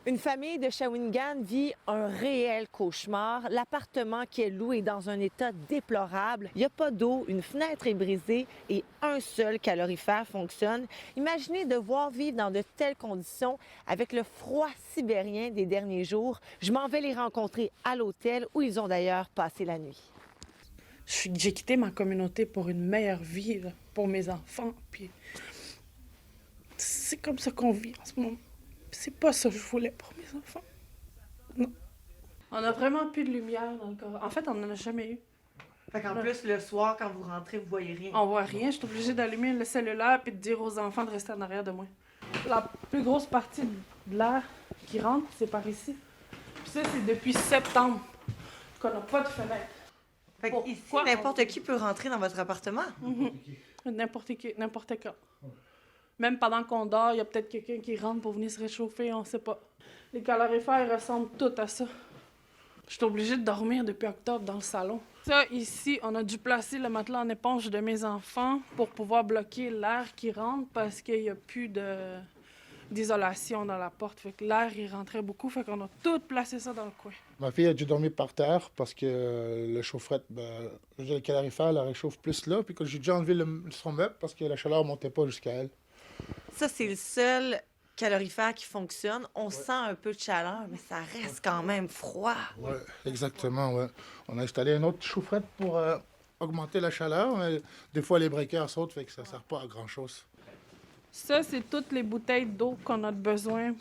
Une famille de Shawinigan vit un réel cauchemar. L'appartement qui est loué dans un état déplorable. Il n'y a pas d'eau, une fenêtre est brisée et un seul calorifère fonctionne. Imaginez devoir vivre dans de telles conditions avec le froid sibérien des derniers jours. Je m'en vais les rencontrer à l'hôtel où ils ont d'ailleurs passé la nuit. J'ai quitté ma communauté pour une meilleure vie, là, pour mes enfants. Puis c'est comme ça qu'on vit en ce moment. C'est pas ça que je voulais pour mes enfants. Non. On a vraiment plus de lumière dans le corps. En fait, on n'en a jamais eu. Fait qu'en plus, le soir, quand vous rentrez, vous voyez rien. On voit rien. Je suis obligée d'allumer le cellulaire et de dire aux enfants de rester en arrière de moi. La plus grosse partie de l'air qui rentre, c'est par ici. Puis ça, c'est depuis septembre qu'on n'a pas de fenêtre. Fait qu'ici, n'importe qui peut rentrer dans votre appartement. N'importe qui, n'importe quand. Même pendant qu'on dort, il y a peut-être quelqu'un qui rentre pour venir se réchauffer, on sait pas. Les calorifères ressemblent tous à ça. Je suis obligée de dormir depuis octobre dans le salon. Ça, ici, on a dû placer le matelas en éponge de mes enfants pour pouvoir bloquer l'air qui rentre parce qu'il n'y a plus d'isolation dans la porte. Fait que l'air, il rentrait beaucoup, fait qu'on a tout placé ça dans le coin. Ma fille a dû dormir par terre parce que le chaufferette, le calorifère la réchauffe plus là. Puis que j'ai déjà enlevé son meuble parce que la chaleur ne montait pas jusqu'à elle. Ça, c'est le seul calorifère qui fonctionne. On sent un peu de chaleur, mais ça reste quand même froid. Oui, exactement, ouais. On a installé une autre chaufferette pour augmenter la chaleur, mais des fois les breakers sautent, fait que ça ne sert pas à grand-chose. Ça, c'est toutes les bouteilles d'eau qu'on a besoin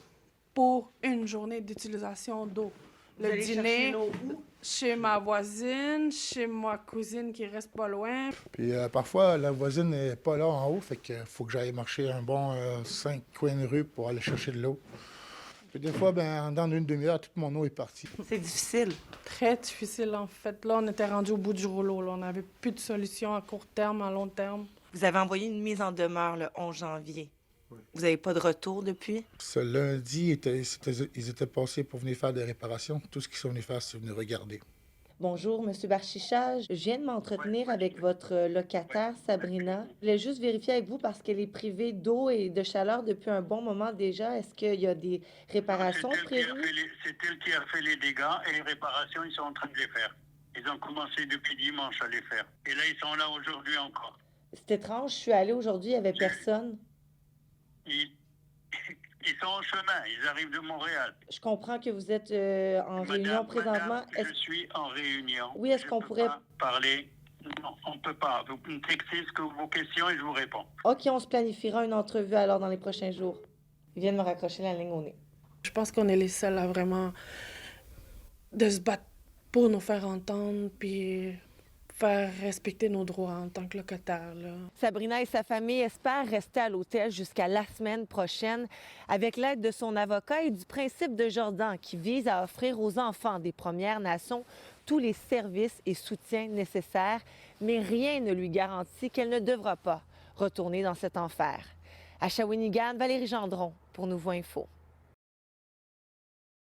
pour une journée d'utilisation d'eau. Le dîner, chez ma voisine, chez ma cousine qui reste pas loin. Puis parfois, la voisine n'est pas là en haut, fait qu'il faut que j'aille marcher un bon 5 coins de rue pour aller chercher de l'eau. Puis des fois, dans une demi-heure, toute mon eau est partie. C'est difficile. Très difficile, en fait. Là, on était rendu au bout du rouleau. Là. On n'avait plus de solution à court terme, à long terme. Vous avez envoyé une mise en demeure le 11 janvier. Oui. Vous n'avez pas de retour depuis? Ce lundi, ils étaient passés pour venir faire des réparations. Tout ce qu'ils sont venus faire, c'est venir regarder. Bonjour, M. Barchicha. Je viens de m'entretenir avec votre locataire, Sabrina. Je voulais juste vérifier avec vous parce qu'elle est privée d'eau et de chaleur depuis un bon moment déjà. Est-ce qu'il y a des réparations prévues? C'est elle qui a fait les dégâts et les réparations, ils sont en train de les faire. Ils ont commencé depuis dimanche à les faire. Et là, ils sont là aujourd'hui encore. C'est étrange. Je suis allée aujourd'hui, il n'y avait personne. Ils sont en chemin, ils arrivent de Montréal. Je comprends que vous êtes en réunion présentement. Madame, je suis en réunion. Oui, est-ce qu'on pourrait parler? Non, on ne peut pas. Vous me textez vos questions et je vous réponds. OK, on se planifiera une entrevue alors dans les prochains jours. Ils viennent me raccrocher la ligne au nez. Je pense qu'on est les seuls à vraiment de se battre pour nous faire entendre puis faire respecter nos droits en tant que locataire. Là. Sabrina et sa famille espèrent rester à l'hôtel jusqu'à la semaine prochaine avec l'aide de son avocat et du principe de Jordan qui vise à offrir aux enfants des Premières Nations tous les services et soutiens nécessaires, mais rien ne lui garantit qu'elle ne devra pas retourner dans cet enfer. À Shawinigan, Valérie Gendron pour Nouveau Info.